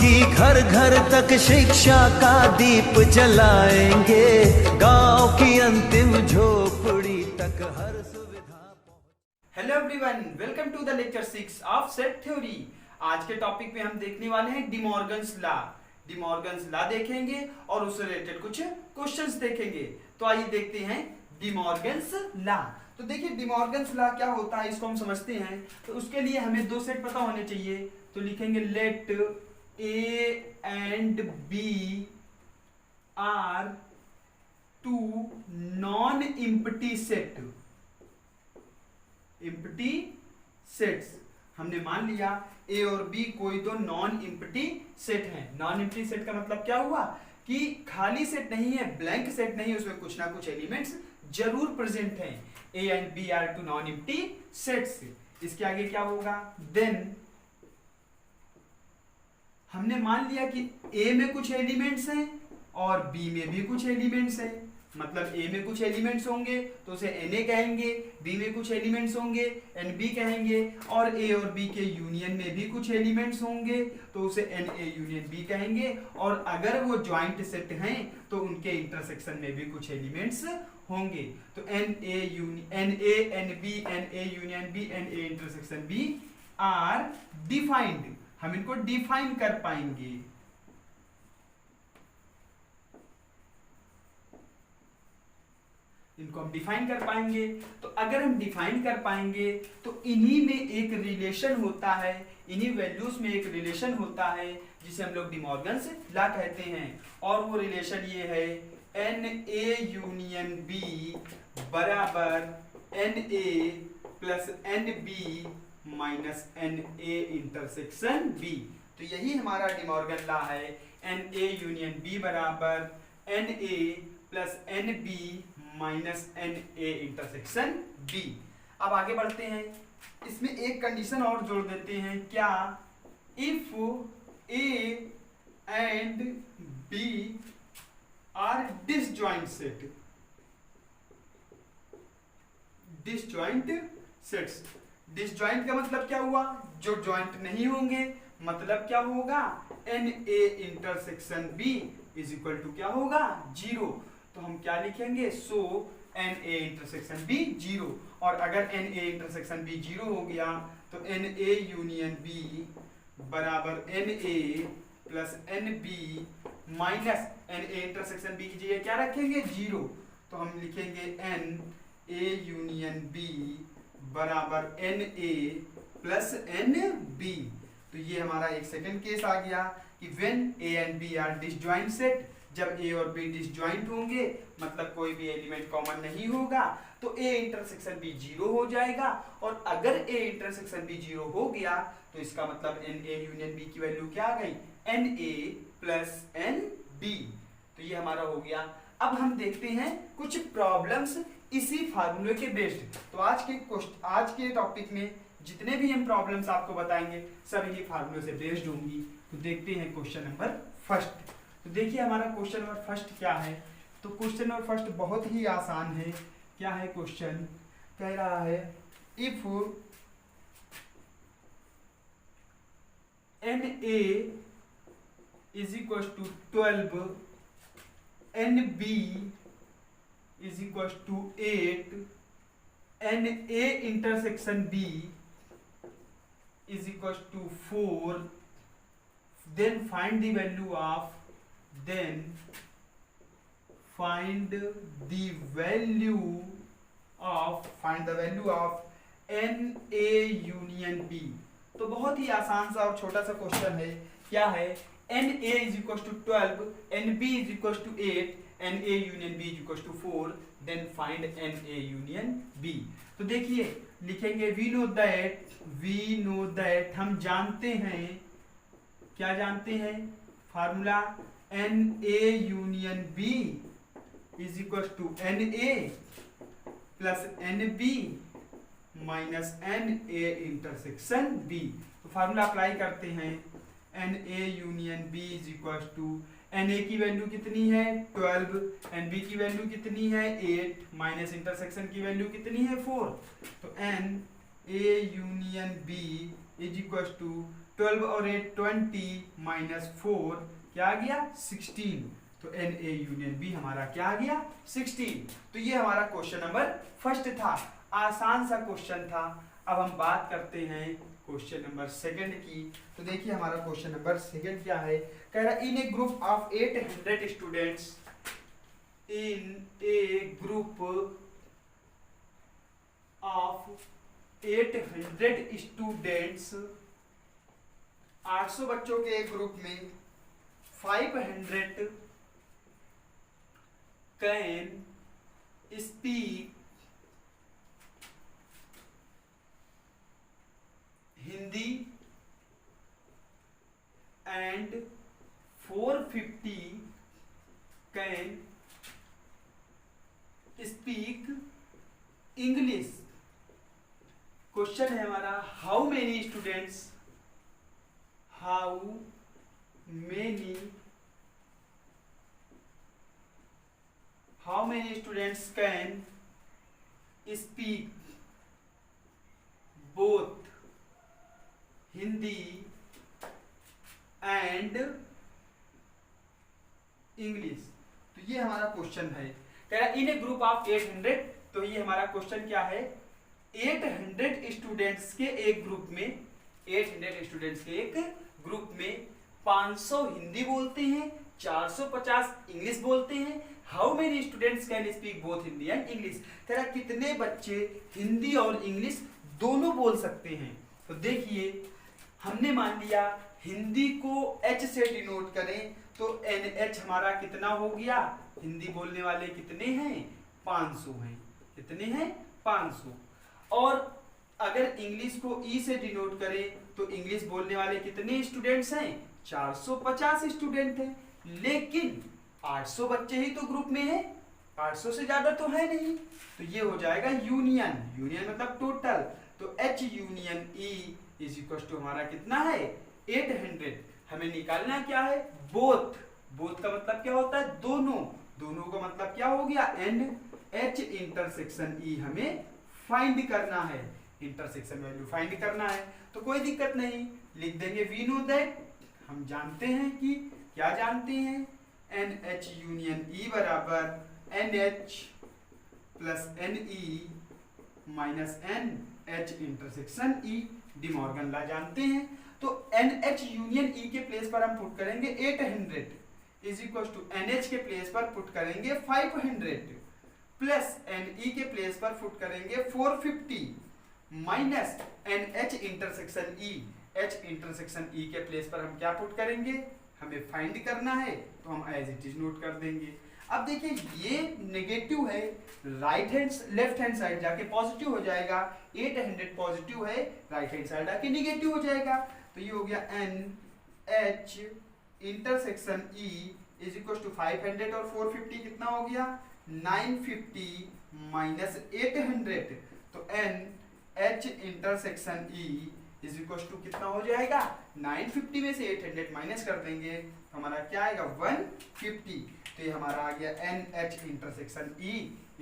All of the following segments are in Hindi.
की घर घर तक शिक्षा का दीप जलाएंगे, गांव की अंतिम झोपड़ी तक हर सुविधा। Hello everyone, welcome to the lecture 6 of set theory. आज के टॉपिक में हम देखने वाले हैं डिमॉर्गन्स लॉ। डिमॉर्गन्स लॉ देखेंगे और उससे रिलेटेड कुछ क्वेश्चंस देखेंगे। तो आइए देखते हैं डिमॉर्गन्स लॉ। तो देखिए डिमॉर्गन्स लॉ क्या होता है, इसको हम समझते हैं। तो उसके लिए हमें दो सेट पता होने चाहिए। तो लिखेंगे let A and B are two non empty set. Empty sets हमने मान लिया ए और बी कोई दो नॉन एम्प्टी सेट हैं। नॉन एम्प्टी सेट का मतलब क्या हुआ कि खाली सेट नहीं है, ब्लैंक सेट नहीं है, उसमें कुछ ना कुछ एलिमेंट्स जरूर प्रेजेंट हैं। A and B are two non empty sets. इसके आगे क्या होगा, देन हमने मान लिया कि ए में कुछ एलिमेंट्स हैं और बी में भी कुछ एलिमेंट्स हैं। मतलब ए में कुछ एलिमेंट्स होंगे तो उसे Na कहेंगे, बी में कुछ एलिमेंट्स होंगे Nb कहेंगे, और ए और बी के यूनियन में भी कुछ एलिमेंट्स होंगे तो उसे Na यूनियन बी कहेंगे। और अगर वो ज्वाइंट सेट हैं तो उनके इंटरसेक्शन में भी कुछ एलिमेंट्स होंगे। तो Na Nb Na union B Na intersection B are defined. हम इनको डिफाइन कर पाएंगे। इनको हम डिफाइन कर पाएंगे। तो अगर हम डिफाइन कर पाएंगे तो इन्हीं में एक रिलेशन होता है, इन्हीं वैल्यूज में एक रिलेशन होता है जिसे हम लोग डिमॉर्गन्स लॉ कहते हैं। और वो रिलेशन ये है Na यूनियन बी बराबर Na plus Nb minus Na intersection B. तो यही हमारा डिमॉर्गन लॉ है। Na यूनियन बी बराबर Na plus Nb minus Na intersection B. अब आगे बढ़ते हैं, इसमें एक कंडीशन और जोड़ देते हैं। क्या, if A and B are disjoint set. Disjoint sets, disjoint का मतलब क्या हुआ, जो जॉइंट नहीं होंगे। मतलब क्या होगा, Na intersection B is equal to क्या होगा, 0। तो हम क्या लिखेंगे, सो Na इंटरसेक्शन बी 0। और अगर Na इंटरसेक्शन बी 0 हो गया तो Na यूनियन बी बराबर Na plus Nb minus Na intersection B की जगह क्या रखेंगे, 0। तो हम लिखेंगे Na यूनियन बी बराबर Na प्लस Nb। तो ये हमारा एक सेकंड केस आ गया कि when A and B are disjoint set. जब A और B डिसजॉइंट होंगे मतलब कोई भी एलिमेंट कॉमन नहीं होगा तो A इंटरसेक्शन B 0 हो जाएगा। और अगर A इंटरसेक्शन B 0 हो गया तो इसका मतलब Na यूनियन B की वैल्यू क्या आ गई, Na प्लस Nb। तो ये हमारा हो गया। अब हम देखते हैं कुछ प्रॉब्लम्स इसी फार्मूले के बेस्ड। तो आज के टॉपिक में जितने भी हम प्रॉब्लम्स आपको बताएंगे सब इन्हीं फार्मूले से बेस्ड होंगी। तो देखते हैं क्वेश्चन नंबर फर्स्ट। तो देखिए हमारा क्वेश्चन नंबर फर्स्ट क्या है। तो क्वेश्चन नंबर फर्स्ट बहुत ही आसान है। क्या है क्वेश्चन, कह रहा है if Na is equal to 12, Nb is equal to 8, Na intersection B is equals to 4, then find the value of find the value of Na union B। तो बहुत ही आसान सा और छोटा सा क्वेश्चन है। क्या है, Na is equals to 12, Nb is equals to 8, Na union B is equals to 4, then find Na union B। तो देखिए लिखेंगे वी नो दैट हम जानते हैं। क्या जानते हैं, formula Na union B is equal to Na plus Nb minus Na intersection B। तो फार्मूला अप्लाई करते हैं। Na union B is equal to Na की वैल्यू कितनी है 12, Nb की वैल्यू कितनी है 8, माइनस इंटरसेक्शन की वैल्यू कितनी है 4। तो Na union B is equal to 12 और 8 20 -4 क्या आ गया 16। तो NA यूनियन B हमारा क्या आ गया 16। तो ये हमारा क्वेश्चन नंबर फर्स्ट था, आसान सा क्वेश्चन था। अब हम बात करते हैं क्वेश्चन नंबर सेकंड की। तो देखिए हमारा क्वेश्चन नंबर सेकंड क्या है, कह रहा in a group of 800 students, in a group of 800 students, 800 बच्चों के एक ग्रुप में 500 can speak Hindi and 450 can speak English. Question है हमारा how many students, how many students can speak both Hindi and English. तो ये हमारा क्वेश्चन है, कह रहा इन ए ग्रुप ऑफ 800। तो ये हमारा क्वेश्चन क्या है, 800 स्टूडेंट्स के एक ग्रुप में, 800 स्टूडेंट्स के एक ग्रुप में 500 हिंदी बोलते हैं, 450 इंग्लिश बोलते हैं। How many students can speak both Hindi and English, कह रहा कितने बच्चे हिंदी और इंग्लिश दोनों बोल सकते हैं। तो देखिए हमने मान लिया हिंदी को H से डिनोट करें तो NH हमारा कितना हो गया, हिंदी बोलने वाले कितने हैं 500 हैं, कितने हैं 500। और अगर इंग्लिश को E से डिनोट करें तो इंग्लिश बोलने वाले कितने स्टूडेंट्स हैं 450 स्टूडेंट हैं। लेकिन 800 बच्चे ही तो ग्रुप में हैं, 800 से ज्यादा तो है नहीं। तो ये हो जाएगा यूनियन, यूनियन मतलब टोटल। तो H union E is equal to हमारा कितना है 800। हमें निकालना क्या है बोथ, बोथ का मतलब क्या होता है दोनों, दोनों का मतलब क्या हो गया NH इंटरसेक्शन E हमें फाइंड करना है, इंटरसेक्शन वैल्यू फाइंड करना है। तो कोई दिक्कत नहीं, लिख देंगे वी नो दैट, हम जानते हैं कि क्या जानते हैं NH यूनियन E बराबर NH plus NE minus NH intersection E, De Morgan law जानते हैं। तो NH यूनियन E के प्लेस पर हम पुट करेंगे 800 इज इक्वल टू NH के प्लेस पर पुट करेंगे 500 प्लस NE के प्लेस पर पुट करेंगे 450 minus NH intersection E, H intersection E के प्लेस पर हम क्या पुट करेंगे, हमें फाइंड करना है तो हम एज इट इज नोट कर देंगे। अब देखिए ये नेगेटिव है, right hand left hand side जाके पॉजिटिव हो जाएगा, 800 पॉजिटिव है, राइट हैंड साइड आके नेगेटिव हो जाएगा। तो ये हो गया NH intersection E is equal to 500 और 450 कितना हो गया 950 माइनस 800। तो NH intersection E is equal to कितना हो जाएगा 950 में से 800 माइनस कर देंगे तो हमारा क्या आएगा 150। तो ये हमारा आ गया NH intersection E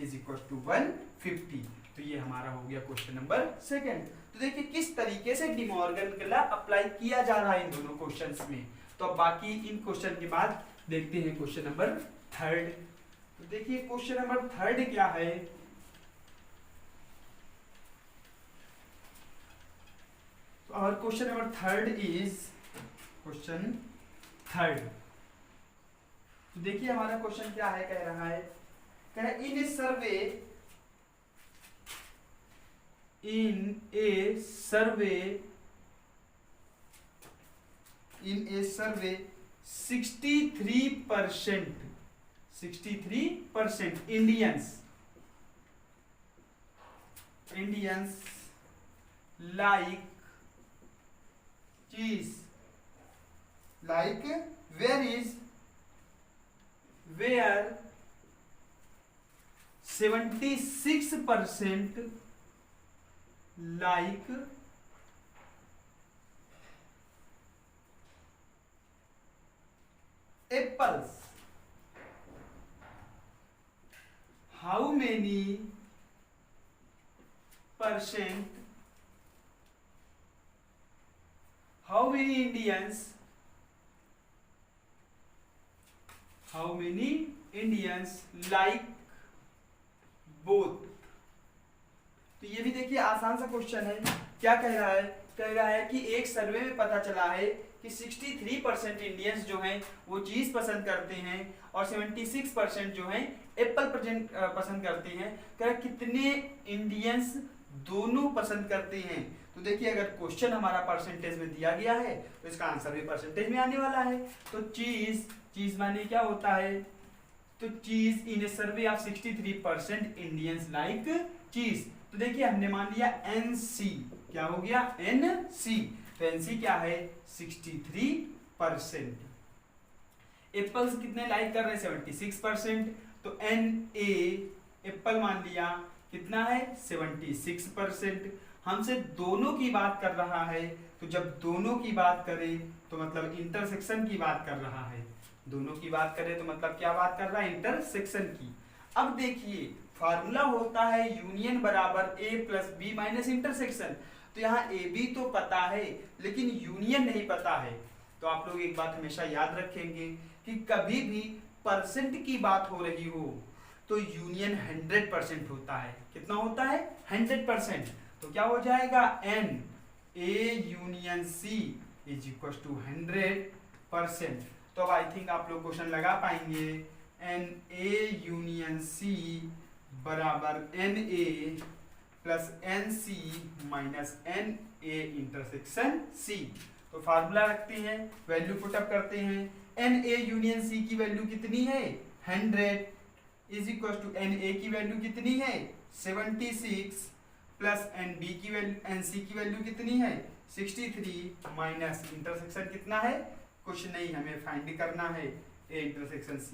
is equal to 150। तो ये हमारा हो गया क्वेश्चन नंबर सेकंड। तो देखिए किस तरीके से डिमॉर्गन का लॉ अप्लाई किया जा रहा है इन दोनों क्वेश्चंस में। तो अब बाकी इन क्वेश्चन के बाद देखते हैं क्वेश्चन नंबर थर्ड। तो देखिए क्वेश्चन नंबर थर्ड क्या है, तो our question number third is question third. तो देखिए हमारा क्वेश्चन क्या है, कह रहा है इन ए सर्वे 63% Indians like cheese, like where 76% like apples. How many percent how many Indians like both. तो ये भी देखिए आसान सा क्वेश्चन है। क्या कह रहा है कि एक सर्वे में पता चला है कि 63% इंडियंस जो हैं वो चीज पसंद करते हैं और 76% जो हैं एप्पल पसंद करते हैं। क्या कितने इंडियंस दोनों पसंद करते हैं। तो देखिए अगर क्वेश्चन हमारा परसेंटेज में दिया गया है तो इसका आंसर भी परसेंटेज में आने वाला है। तो चीज माने क्या होता है, तो चीज इन ए सर्वे ऑफ 63% इंडियंस लाइक चीज। तो देखिए हमने मान लिया NC, क्या हो गया NC। तो NC क्या है 63%। एप्पल्स कितने लाइक कर रहे हैं 76%। तो NA एप्पल मान लिया कितना है 76%। हमसे दोनों की बात कर रहा है, तो जब दोनों की बात करें तो मतलब इंटरसेक्शन की बात कर रहा है। दोनों की बात करें तो मतलब क्या बात कर रहा है, इंटरसेक्शन की। अब देखिए फार्मूला होता है यूनियन बराबर A plus B minus intersection. तो यहाँ AB तो पता है लेकिन यूनियन नहीं पता है। तो आप लोग एक बात हमेशा याद रखेंगे कि कभी भी परसेंट की बात हो रही हो तो यूनियन 100% होता है। कितना होता है 100%। तो क्या हो जाएगा N A union C is equal to 100%। तो अब आई थिंक आप लोग क्वेश्चन लगा पाएंगे। NA यूनियन C बराबर NA plus NC minus NA intersection C। तो फार्मूला रखते हैं, वैल्यू पुटअप करते हैं। NA यूनियन C की वैल्यू कितनी है 100 इज इक्वल टू NA की वैल्यू कितनी है 76 प्लस NB की वैल्यू NC की वैल्यू कितनी है 63 माइनस इंटरसेक्शन कितना है कुछ नहीं, हमें फाइंड करना है A इंटरसेक्शन C।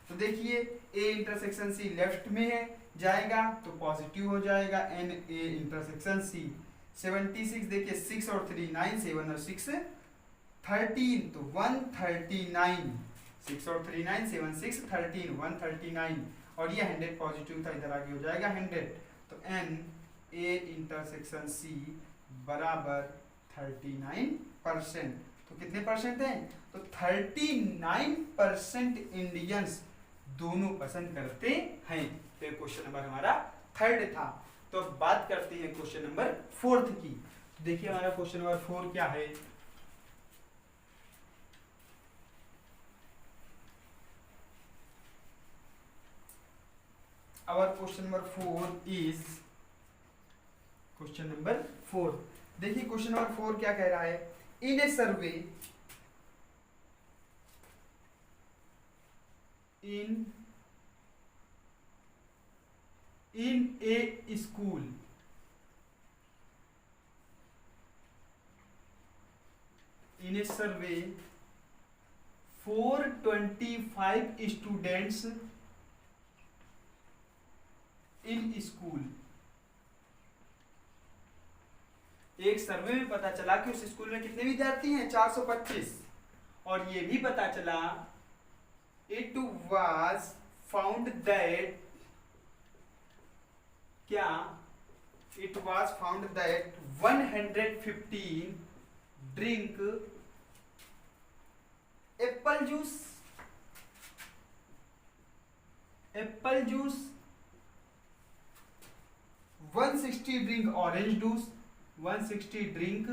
तो देखिए A इंटरसेक्शन C लेफ्ट में है जाएगा तो पॉजिटिव हो जाएगा NA इंटरसेक्शन C। 76 देखिए 6 और 3 9, 7 और 6 13 तो 139। 6 और 3 9, 7 6 13 139 और ये 100 पॉजिटिव था, इधर आगे हो जाएगा 100। तो NA इंटरसेक्शन C बराबर 39%। तो कितने परसेंट हैं, तो 39% इंडियंस दोनों पसंद करते हैं। तो क्वेश्चन नंबर हमारा 3rd था। तो अब बात करते हैं क्वेश्चन नंबर 4th की। तो देखिए हमारा क्वेश्चन नंबर 4 क्या है। Our question number 4 is question number 4। देखिए क्वेश्चन नंबर 4 क्या कह रहा है। इन ए सर्वे in a school in a survey 425 students in school। एक सर्वे में पता चला कि उस स्कूल में कितने विद्यार्थी हैं 425। और ये भी पता चला it was found that क्या it was found that 115 drink apple juice 160 drink orange juice 160 drink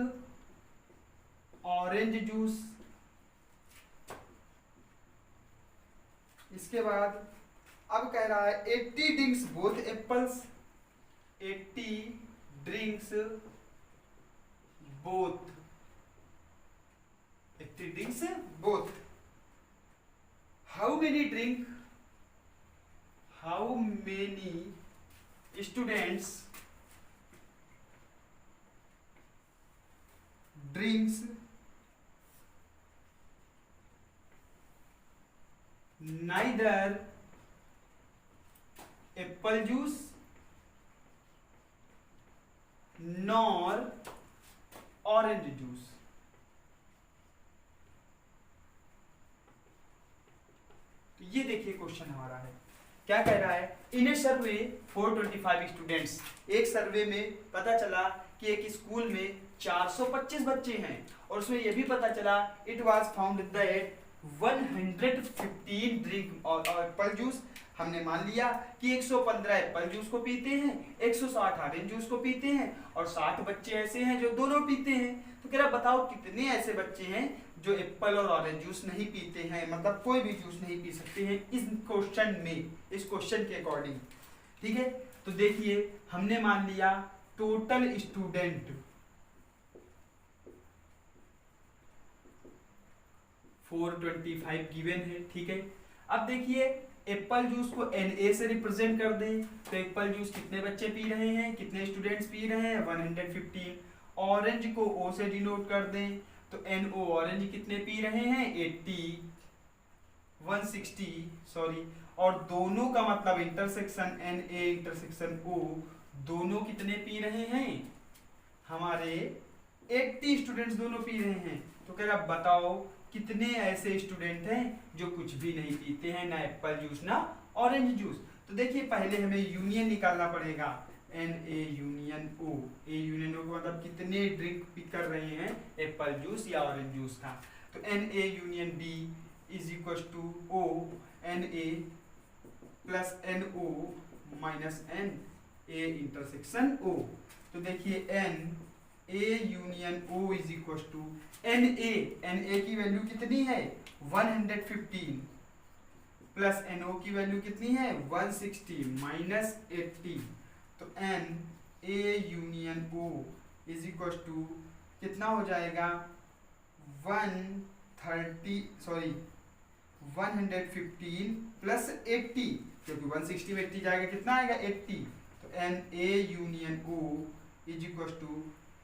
orange juice। इसके बाद अब कह रहा है 80 drinks both apples 80 drinks both 80 drinks both. How many students drinks neither apple juice nor orange juice। तो ये देखिए क्वेश्चन हमारा है क्या कह रहा है। इन ए सर्वे 425 स्टूडेंट्स, एक सर्वे में पता चला कि एक स्कूल में 425 बच्चे हैं और उसमें यह भी पता चला it was found that 115 drink और एप्पल जूस। हमने मान लिया कि 115 एप्पल जूस को पीते हैं, 160 ऑरेंज जूस को पीते हैं और 60 बच्चे ऐसे हैं जो दोनों पीते हैं। तो कह रहा बताओ कितने ऐसे बच्चे हैं जो एप्पल और ऑरेंज जूस नहीं पीते हैं, मतलब कोई भी जूस नहीं पी सकते हैं इस क्वेश्चन में, इस क्वेश्चन के अकॉर्डिंग। ठीक है, तो देखिए हमने मान लिया टोटल स्टूडेंट 425 गिवन है। ठीक है, अब देखिए एप्पल जूस को Na से रिप्रेजेंट कर दें तो एप्पल जूस कितने बच्चे पी रहे हैं, कितने स्टूडेंट्स पी रहे हैं, 115। ऑरेंज को O से डिनोट कर दें तो No ऑरेंज कितने पी रहे हैं, 160 और दोनों का मतलब इंटरसेक्शन Na इंटरसेक्शन O दोनों कितने पी रहे हैं, हमारे 80 स्टूडेंट्स दोनों पी रहे हैं। तो कह रहा बताओ कितने ऐसे स्टूडेंट हैं जो कुछ भी नहीं पीते हैं, ना एप्पल जूस ना ऑरेंज जूस। तो देखिए पहले हमें यूनियन निकालना पड़ेगा, Na union O। A union O का मतलब कितने ड्रिंक पी कर रहे हैं एप्पल जूस या ऑरेंज जूस का। तो Na union B is equal to O Na plus NO minus N A intersection O। तो देखिए A union O is equal to Na की वैल्यू कितनी है 115 प्लस NO की वैल्यू कितनी है 160 माइनस 80। तो Na union O is equal to कितना हो जाएगा 115 प्लस 80, क्योंकि 160 में 80 जाएगा कितना आएगा 80। तो Na union O is equal to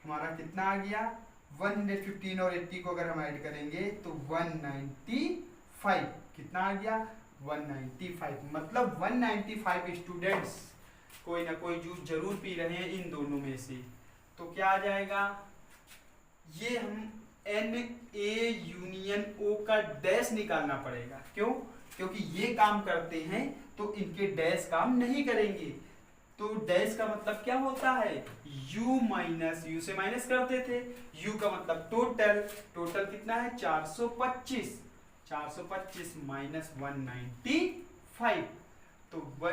हमारा कितना आ गया 115 और 80 को अगर हम ऐड करेंगे तो 195। कितना आ गया 195, मतलब 195 स्टूडेंट्स कोई ना कोई जूस जरूर पी रहे हैं इन दोनों में से। तो क्या आ जाएगा, ये हम Na यूनियन O का डैश निकालना पड़ेगा। क्यों, क्योंकि ये काम करते हैं तो इनके डैश काम नहीं करेंगे। तो डैश का मतलब क्या होता है, u माइनस u से माइनस करते थे, u का मतलब टोटल, टोटल कितना है 425 माइनस 195। तो Na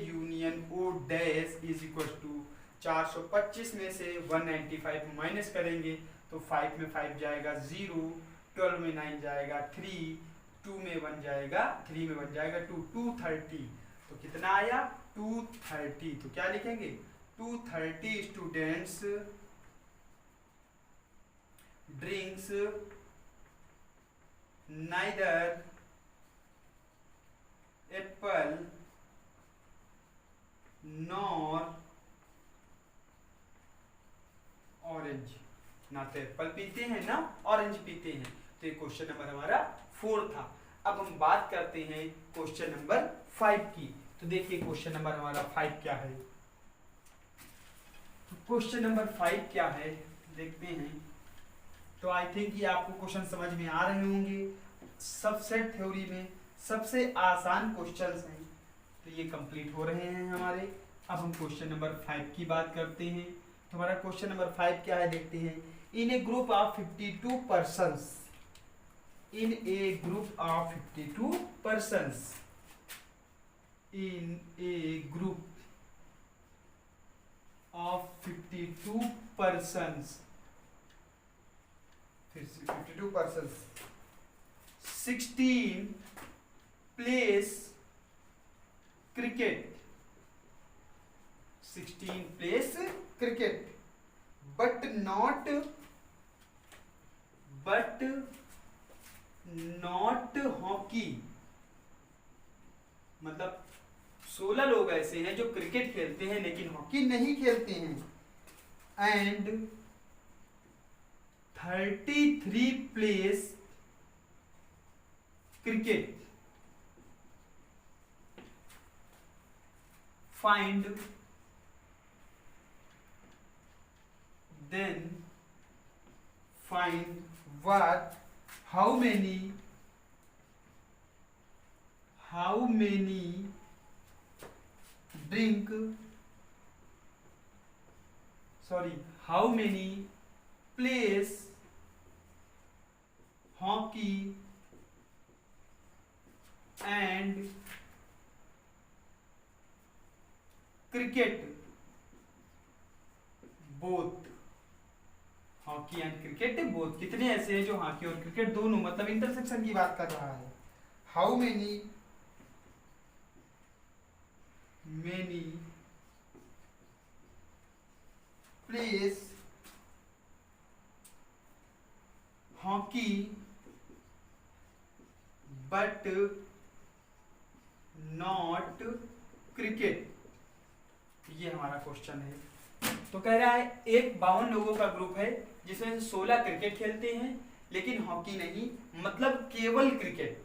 union O dash is equal to 425 में से 195 माइनस करेंगे तो 5 में 5 जाएगा 0, 12 में 9 जाएगा 3, 2 में 1 जाएगा 3 में 1 जाएगा 2, 230। तो कितना आया 230। तो क्या लिखेंगे 230 students drinks neither Apple nor orange, ना तो एप्पल पीते हैं ना ऑरेंज पीते हैं। तो ये क्वेश्चन नंबर हमारा 4 था। अब हम बात करते हैं क्वेश्चन नंबर 5 की। तो देखिए क्वेश्चन नंबर हमारा 5 क्या है। क्वेश्चन नंबर 5 क्या है देखते हैं। तो आई थिंक ये आपको क्वेश्चन समझ में आ रहे होंगे। सबसेट थ्योरी में सबसे आसान क्वेश्चंस हैं, तो ये कंप्लीट हो रहे हैं हमारे। अब हम क्वेश्चन नंबर 5 की बात करते हैं। तो हमारा क्वेश्चन नंबर 5 क्या है देखते हैं। In a group of 52 persons, in a group of 52 persons, in a group of 52 persons, 52 persons, 16 plays cricket, 16 plays cricket, but not hockey. मतलब 16 लोग ऐसे हैं जो क्रिकेट खेलते हैं लेकिन हॉकी नहीं खेलते हैं। And 33 place cricket, find then find what how many drink, sorry, how many place hockey and cricket both, hockey and cricket both, कितने ऐसे हैं जो हॉकी और क्रिकेट दोनों, मतलब इंटरसेक्शन की बात कर रहा है। How many place hockey but not cricket, ये हमारा क्वेश्चन है। तो कह रहा है एक 52 लोगों का ग्रुप है जिसमें से 16 क्रिकेट खेलते हैं लेकिन हॉकी नहीं, मतलब केवल क्रिकेट,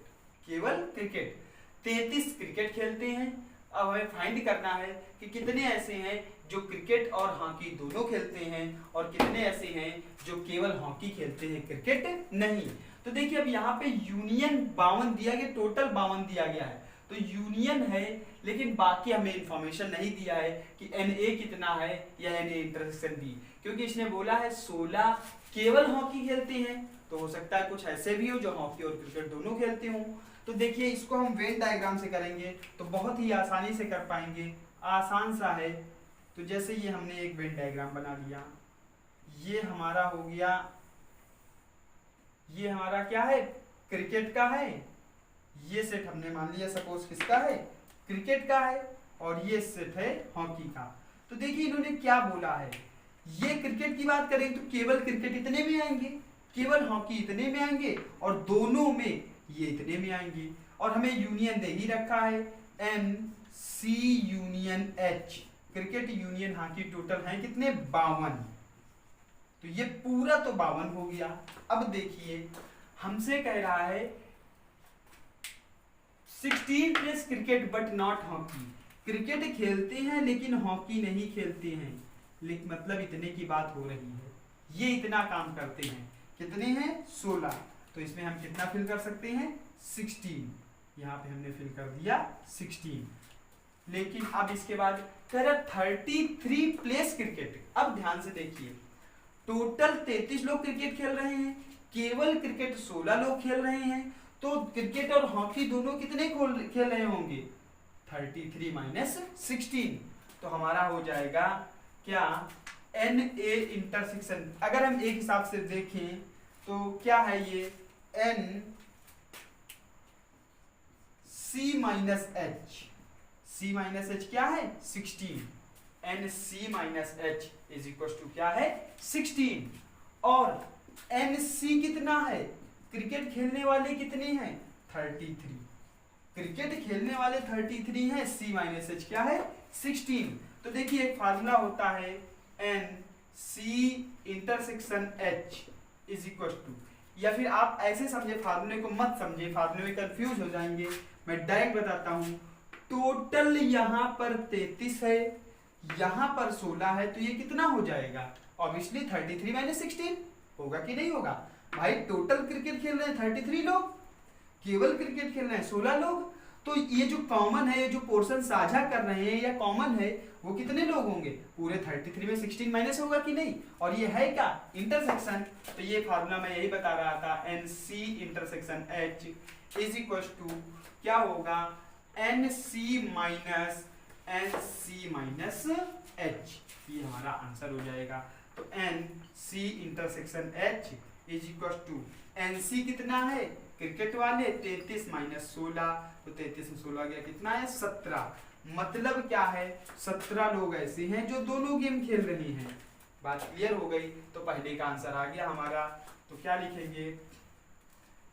33 क्रिकेट खेलते हैं। अब हमें फाइंड करना है कि कितने ऐसे हैं जो क्रिकेट और हॉकी दोनों खेलते हैं और कितने ऐसे हैं जो केवल हॉकी खेलते हैं, क्रिकेट नहीं। तो देखिए अब यहाँ पे यूनियन 52 दिया गया, टोटल 52 दिया गया है, तो यूनियन है लेकिन बाकी हमें इंफॉर्मेशन नहीं दिया है कि NA कितना है या NA इंटरसेक्शन B, क्योंकि इसने बोला है 16 केवल हॉकी खेलते हैं, तो हो सकता है कुछ ऐसे भी हो जो हॉकी और क्रिकेट दोनों खेलते हों। तो देखिए इसको हम वेन डायग्राम से करेंगे तो बहुत ही आसानी से कर पाएंगे, आसान सा है। तो जैसे ये हमने एक वेन डायग्राम बना लिया, ये हमारा हो गया, ये हमारा क्या है, क्रिकेट का है, ये सेट हमने मान लिया सपोज किसका है, क्रिकेट का है, और ये सेट है हॉकी का। तो देखिए इन्होंने क्या बोला है, ये क्रिकेट की बात करें तो केवल क्रिकेट इतने में आएंगे, केवल हॉकी इतने में आएंगे, और दोनों में ये इतने में आएंगे, और हमें यूनियन दे ही रखा है NC union H, cricket union hockey total है कितने, 52। तो ये पूरा तो 52 हो गया। अब देखिए हमसे कह रहा है 16 place cricket but not hockey, cricket खेलते हैं लेकिन हॉकी नहीं खेलते हैं, लेकिन मतलब इतने की बात हो रही है, ये इतना काम करते हैं, कितने हैं 16, तो इसमें हम कितना फिल कर सकते हैं 16, यहाँ पे हमने फिल कर दिया 16। लेकिन अब इसके बाद कह रहा 33 प्लेस क्रिकेट। अब ध्यान से देखिए टोटल 33 लोग क्रिकेट खेल रहे हैं, केवल क्रिकेट 16 लोग खेल रहे हैं, तो क्रिकेट और हॉकी दोनों कितने खेल रहे होंगे, 33 माइनस 16, तो हमारा हो जाएगा क्या NA इंटरसेक्शन। अगर हम एक हिसाब से देखें तो क्या है ये NC minus H, C minus H क्या है 16, NC minus H is equal to क्या है 16, और NC कितना है, क्रिकेट खेलने वाले कितने हैं 33, क्रिकेट खेलने वाले 33 हैं, C माइनस H क्या है 16। तो देखिए एक फार्मूला होता है NC intersection H is equal to, या फिर आप ऐसे समझे, फार्मूले को मत समझे, फार्मूले में कंफ्यूज हो जाएंगे, मैं डायरेक्ट बताता हूं। टोटल यहाँ पर 33 है, यहाँ पर 16 है, तो ये कितना हो जाएगा, ऑब्वियसली 33 माइनस 16 होगा कि नहीं होगा भाई। टोटल क्रिकेट खेल रहे हैं 33 लोग, केवल क्रिकेट खेल रहे हैं 16 लोग, तो ये जो कॉमन है, जो पोर्शन साझा कर रहे हैं या कॉमन है, वो कितने लोग होंगे, पूरे 33 में 16 माइनस होगा कि नहीं, और ये है क्या इंटरसेक्शन। तो ये फार्मूला मैं यही बता रहा था, NC intersection H is equal to क्या होगा, NC माइनस H, ये हमारा आंसर हो जाएगा। तो NC intersection H is equal to NC कितना है, क्रिकेट वाले 33 माइनस 16, तो 33 में 16 गया कितना है 17, मतलब क्या है 17 लोग ऐसे हैं जो दोनों गेम खेल रहे हैं। बात क्लियर हो गई, तो पहले का आंसर आ गया हमारा। तो क्या लिखेंगे,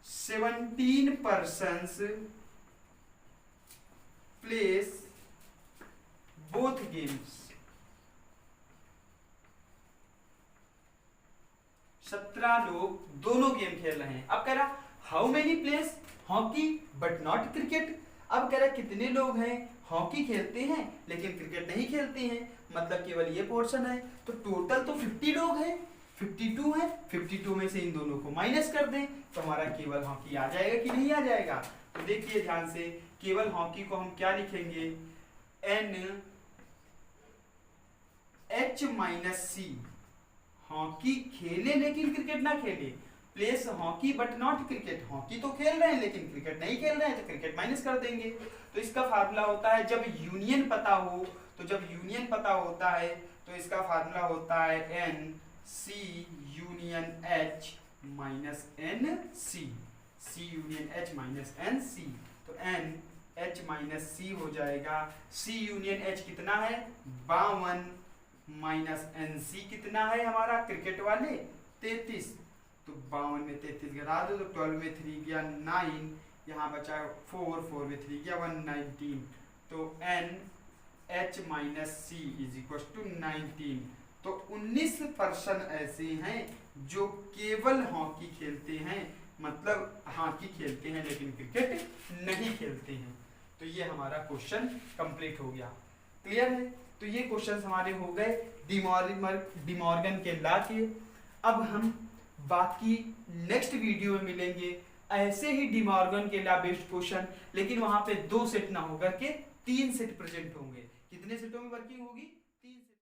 17 पर्सन्स प्लेस बोथ गेम्स, 17 लोग दोनों गेम खेल रहे हैं। अब कह रहा how many place hockey but not cricket, अब कह रहा कितने लोग हैं हॉकी खेलते हैं लेकिन क्रिकेट नहीं खेलते हैं, मतलब केवल ये पोर्शन है, तो टोटल तो 50 लोग हैं, 52 है, 52 में से इन दोनों को माइनस कर दें तो हमारा केवल हॉकी आ जाएगा कि नहीं आ जाएगा। तो देखिए ध्यान से, केवल हॉकी को हम क्या लिखेंगे, NH माइनस C, हॉकी खेले लेकिन क्रिकेट ना खेले, place hockey but not cricket, hockey तो खेल रहे हैं लेकिन क्रिकेट नहीं खेल रहे हैं तो क्रिकेट माइनस कर देंगे। तो इसका फार्मूला होता है जब यूनियन पता हो, तो जब यूनियन पता होता है तो इसका फार्मूला होता है N C union H minus N C, C union H minus N C. तो एन एच माइनस सी हो जाएगा, सी यूनियन एच कितना है 52 माइनस एन सी कितना है हमारा क्रिकेट वाले 33, तो 52 में 33 गिरा दो तो 12 में 3 गया 9, यहाँ बचा 4 में 3 गया 119, तो N H minus C is equal to 19। तो 19% ऐसे हैं जो केवल हॉकी खेलते हैं, मतलब हॉकी खेलते हैं लेकिन क्रिकेट नहीं खेलते हैं। तो ये हमारा क्वेश्चन कंप्लीट हो गया, क्लियर है। तो ये क्वेश्चंस हमारे हो गए डिमॉर्गन के लॉ के। अब हम बाकी नेक्स्ट वीडियो में मिलेंगे ऐसे ही डिमॉर्गन के लॉ बेस्ड क्वेश्चन, लेकिन वहां पे 2 सेट ना होकर के 3 सेट प्रेजेंट होंगे। कितने सेटों में वर्किंग होगी 3 सेट।